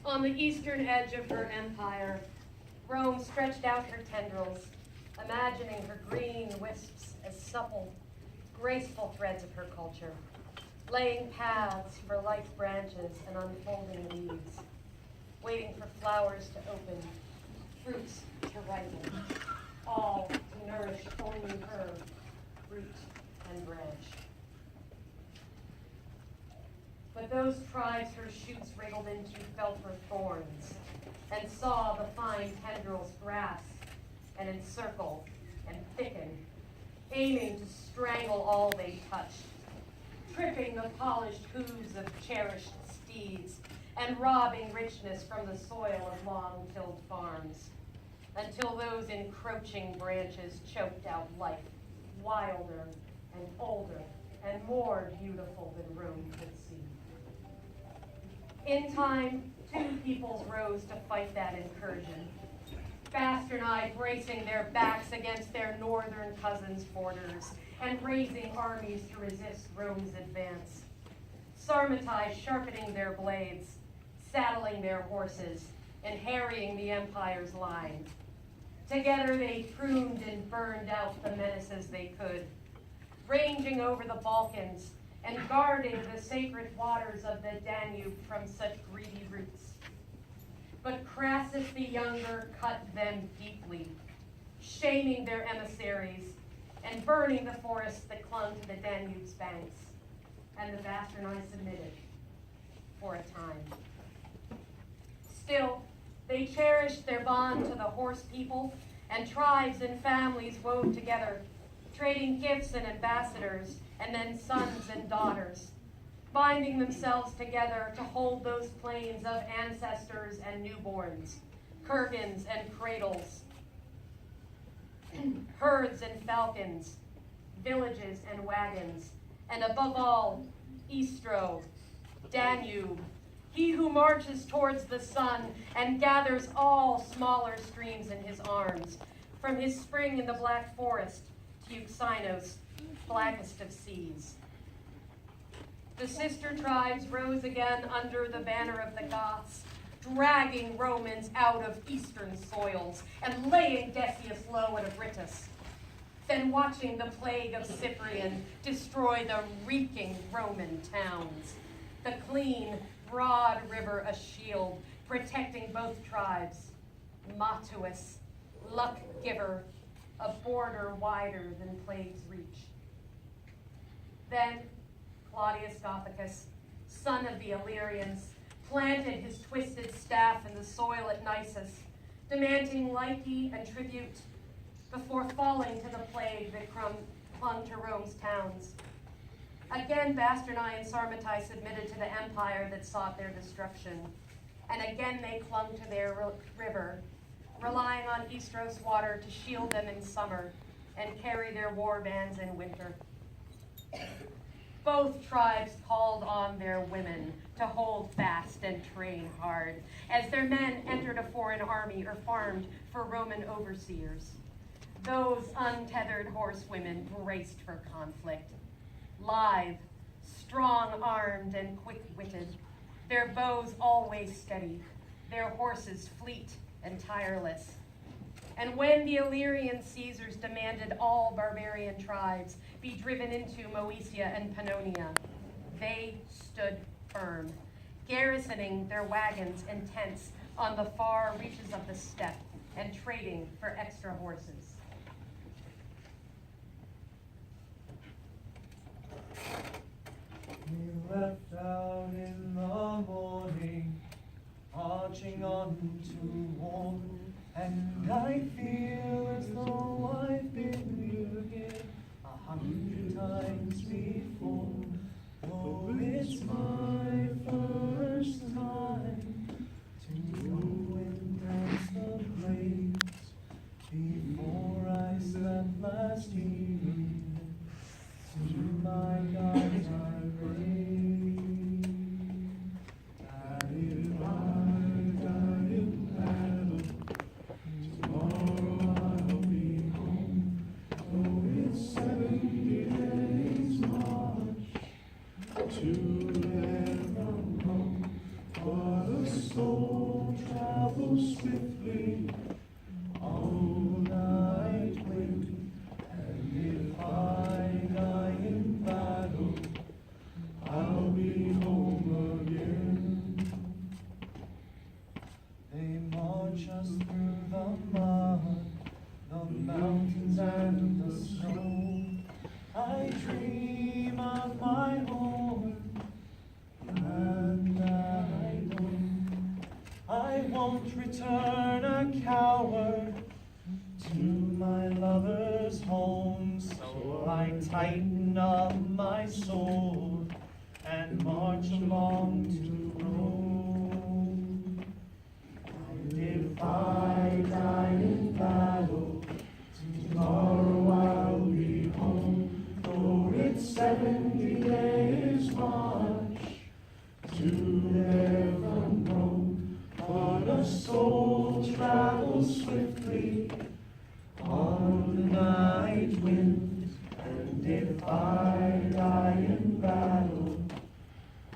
On the eastern edge of her empire, Rome stretched out her tendrils, imagining her green wisps as supple, graceful threads of her culture, laying paths for light branches and unfolding leaves, waiting for flowers to open, fruits to ripen, all to nourish only her, root and branch. But those tribes her shoots wriggled into felt her thorns, and saw the fine tendrils grasp and encircle and thicken, aiming to strangle all they touched, tripping the polished hooves of cherished steeds, and robbing richness from the soil of long-tilled farms, until those encroaching branches choked out life, wilder and older and more beautiful than Rome could see. In time, two peoples rose to fight that incursion, Bastarnae bracing their backs against their northern cousins' borders and raising armies to resist Rome's advance. Sarmatae sharpening their blades, saddling their horses, and harrying the empire's line. Together they pruned and burned out the menaces they could, ranging over the Balkans and guarding the sacred waters of the Danube from such greedy roots. But Crassus the Younger cut them deeply, shaming their emissaries and burning the forests that clung to the Danube's banks, and the Bastarnae submitted for a time. Still, they cherished their bond to the horse people, and tribes and families wove together, trading gifts and ambassadors, and then sons and daughters, binding themselves together to hold those plains of ancestors and newborns, kurgans and cradles, herds and falcons, villages and wagons, and above all, Istro, Danube, he who marches towards the sun and gathers all smaller streams in his arms, from his spring in the Black Forest to Euxynos, blackest of seas. The sister tribes rose again under the banner of the Goths, dragging Romans out of eastern soils and laying Decius low at Abritus, then watching the plague of Cyprian destroy the reeking Roman towns, the clean, broad river a shield, protecting both tribes, Matuus, luck giver, a border wider than plague's reach. Then Claudius Gothicus, son of the Illyrians, planted his twisted staff in the soil at Nisus, demanding laicity and tribute before falling to the plague that clung to Rome's towns. Again, Bastarnae and Sarmatae submitted to the empire that sought their destruction, and again they clung to their river, relying on Istros water to shield them in summer and carry their war bands in winter. Both tribes called on their women to hold fast and train hard, as their men entered a foreign army or farmed for Roman overseers. Those untethered horsewomen braced for conflict, lithe, strong-armed, and quick-witted, their bows always steady, their horses fleet and tireless. And when the Illyrian Caesars demanded all barbarian tribes be driven into Moesia and Pannonia, they stood firm, garrisoning their wagons and tents on the far reaches of the steppe and trading for extra horses. We left out in the morning, marching on to war, and I feel as though I've been here 100 times before. Oh, it's my first time to go and dance the blades before I slept last evening. To my gods I pray, that if I die in battle, tomorrow I'll be home. Oh, it's 70 days march to and from home. What a soul. return a coward to my lover's home. So I tighten up my sword and march along to Rome. And if I die in battle, tomorrow I'll be home. Though it's 70 days march to there from Rome, but a soul travels swiftly on the night wind. And if I die in battle,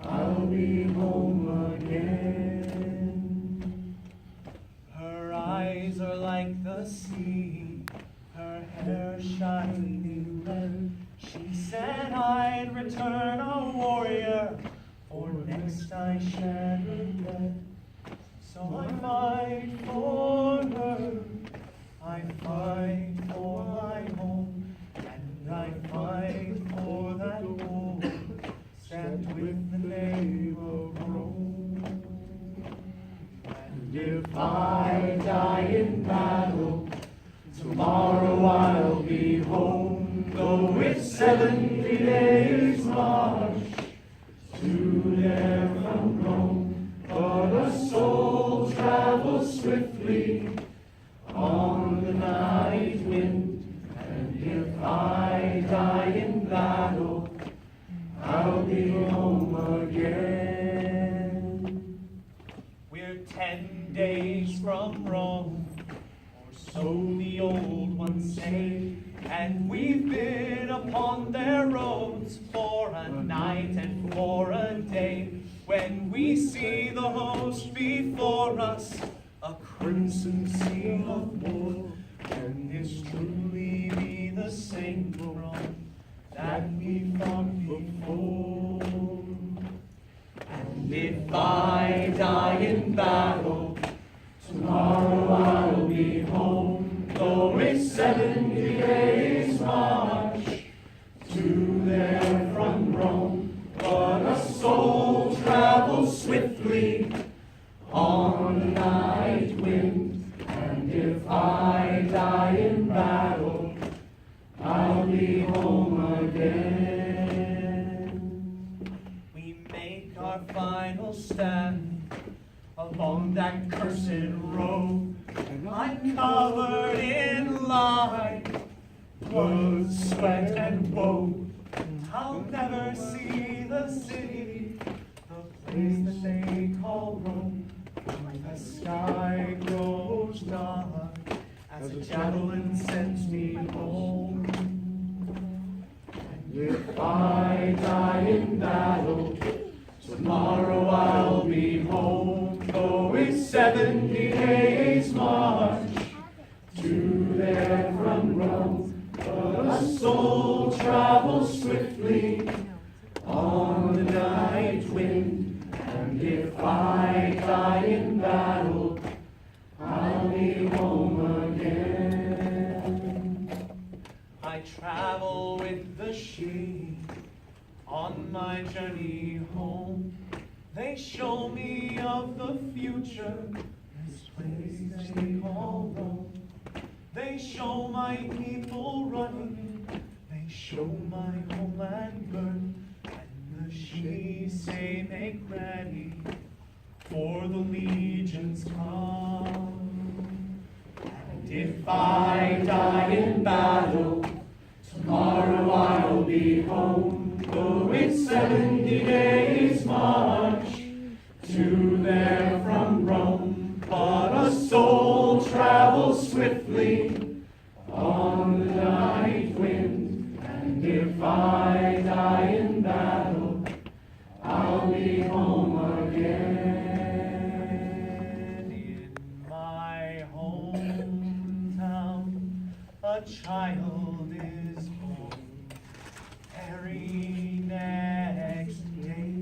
I'll be home again. Her eyes are like the sea, her hair shining red. She said I'd return a warrior, for next I shed regret. So I fight for her, I fight for my home, and I fight for that war stamped with the name of Rome. And if I die in battle, tomorrow I'll be home. Though it's 70 days march to there from Rome, but a soul travels swiftly on the night wind. And if I die in battle, I'll be home again. We're 10 days from Rome, or so the old ones say, and we've been upon their roads for a night and for a day. When we see the host before us, a crimson sea of war, can this truly be the same Rome that we fought before? And if I die in battle, tomorrow I'll be home. Though it's 70 days march to there from Rome, but a soul travels swiftly on the night wind. And if I die in battle, I'll be home again. We make our final stand along that cursed road, and I'm covered in lies, blood, sweat, and woe. I'll never see the city, the place that they call Rome. The sky grows dark as a javelin sends me home. And if I die in battle, tomorrow I'll be home. Though it's 70 days march to there from Rome, but a soul travels swiftly on the night wind. And if I die in battle, I'll be home again. I travel with the sheep on my journey home. They show me of the future, this place they call Rome. They show my people running, they show my homeland burn, and the sheep say make ready, for the legions come. And if I die in battle, tomorrow I'll be home. Though it's 70 days march to there from Rome, but a soul travels swiftly on the night wind. And if I die in battle, I'll be home again. In my hometown, a child is born every next day.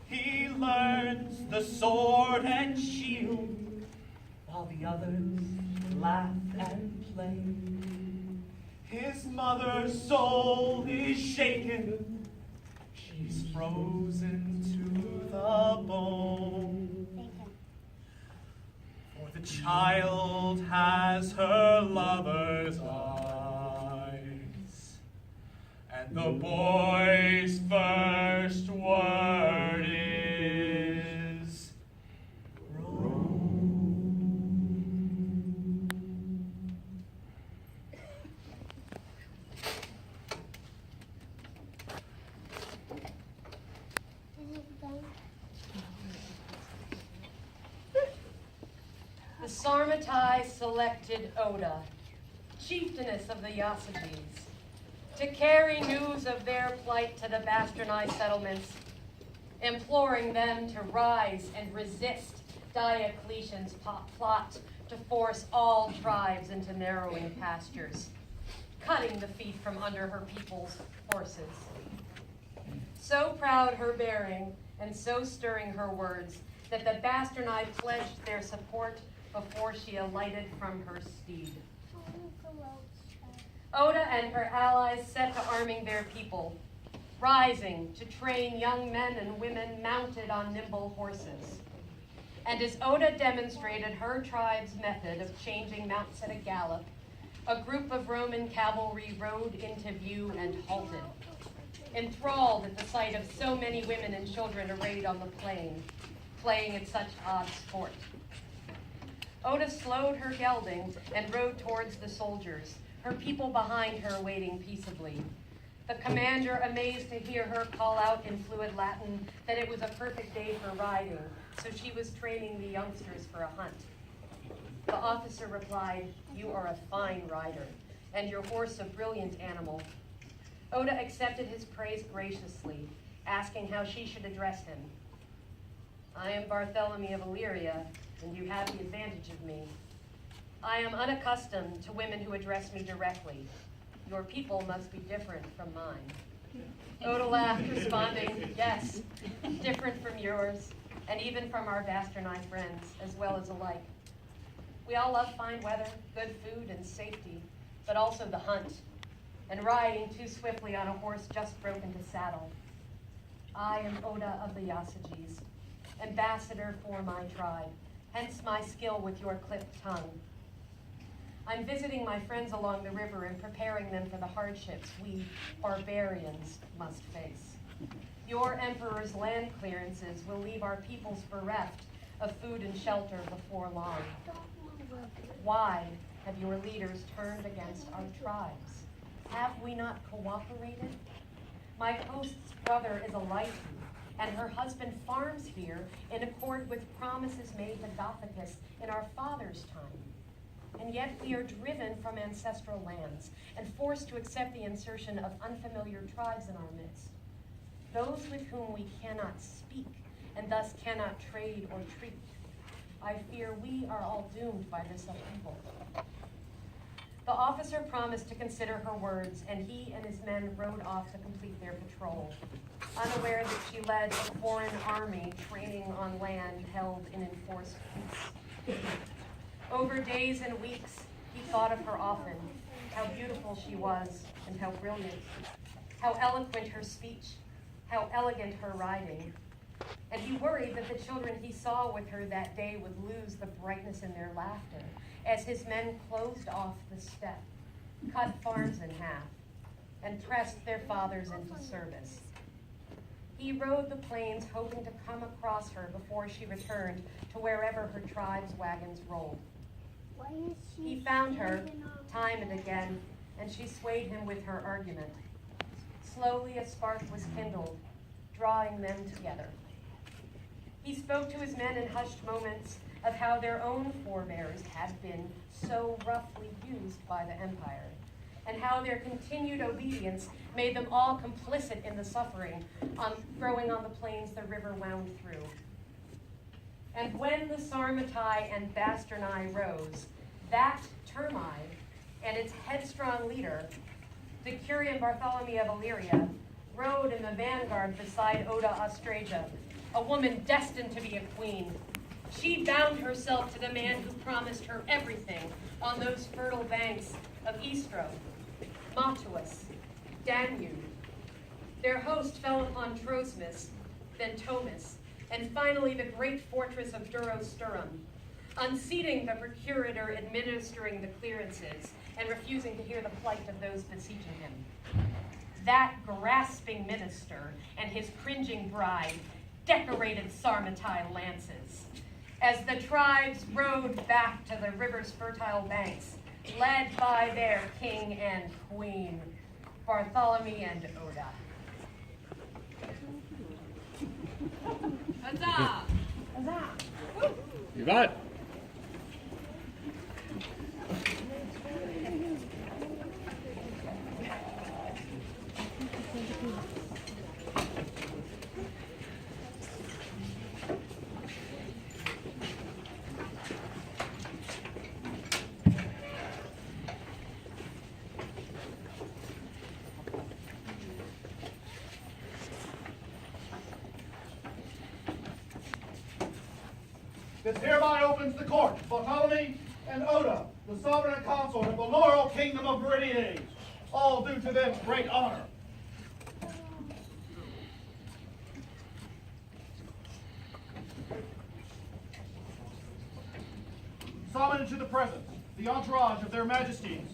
He learns the sword and shield, while the others laugh and play. His mother's soul is shaken, she's frozen to the bone. The child has her lover's eyes, and the boy's first word is The Sarmatai selected Oda, chieftainess of the Yasages, to carry news of their plight to the Basternai settlements, imploring them to rise and resist Diocletian's plot to force all tribes into narrowing pastures, cutting the feet from under her people's horses. So proud her bearing, and so stirring her words, that the Basternai pledged their support before she alighted from her steed. Oda and her allies set to arming their people, rising to train young men and women mounted on nimble horses. And as Oda demonstrated her tribe's method of changing mounts at a gallop, a group of Roman cavalry rode into view and halted, enthralled at the sight of so many women and children arrayed on the plain, playing at such odd sport. Oda slowed her gelding and rode towards the soldiers, her people behind her waiting peaceably. The commander, amazed to hear her call out in fluid Latin that it was a perfect day for riding, so she was training the youngsters for a hunt. The officer replied, "You are a fine rider, and your horse a brilliant animal." Oda accepted his praise graciously, asking how she should address him. "I am Bartholomew of Illyria, and you have the advantage of me. I am unaccustomed to women who address me directly. Your people must be different from mine." Oda laughed, responding, "Yes, different from yours, and even from our Basternai friends, as well as alike. We all love fine weather, good food, and safety, but also the hunt, and riding too swiftly on a horse just broken to saddle. I am Oda of the Yasages, ambassador for my tribe, hence my skill with your clipped tongue. I'm visiting my friends along the river and preparing them for the hardships we, barbarians, must face. Your emperor's land clearances will leave our peoples bereft of food and shelter before long. Why have your leaders turned against our tribes? Have we not cooperated? My host's brother is a Lycian, and her husband farms here in accord with promises made to Gothicus in our father's time. And yet we are driven from ancestral lands and forced to accept the insertion of unfamiliar tribes in our midst, those with whom we cannot speak and thus cannot trade or treat. I fear we are all doomed by this upheaval." The officer promised to consider her words, and he and his men rode off to complete their patrol, unaware that she led a foreign army training on land held in enforced peace. Over days and weeks, he thought of her often, how beautiful she was and how brilliant, how eloquent her speech, how elegant her riding. And he worried that the children he saw with her that day would lose the brightness in their laughter as his men closed off the steppe, cut farms in half, and pressed their fathers into service. He rode the plains hoping to come across her before she returned to wherever her tribe's wagons rolled. He found her time and again, and she swayed him with her argument. Slowly a spark was kindled, drawing them together. He spoke to his men in hushed moments of how their own forebears had been so roughly used by the empire, and how their continued obedience made them all complicit in the suffering growing on the plains the river wound through. And when the Sarmatai and Basternai rose, that Termai and its headstrong leader, the Curian Bartholomew of Illyria, rode in the vanguard beside Oda Austrasia, a woman destined to be a queen. She bound herself to the man who promised her everything on those fertile banks of Istro, Matuus, Danube. Their host fell upon Trosmus, then Tomis, and finally the great fortress of Durosturum, unseating the procurator administering the clearances, and refusing to hear the plight of those beseeching him. That grasping minister and his cringing bride decorated Sarmatile lances. As the tribes rode back to the river's fertile banks, led by their king and queen, Bartholomew and Oda. Huzzah! Huzzah! You got it. This hereby opens the court, Bartholomew and Oda, the sovereign consort of the laurel kingdom of Meridies. All due to them great honor. Summon into the presence the entourage of their majesties,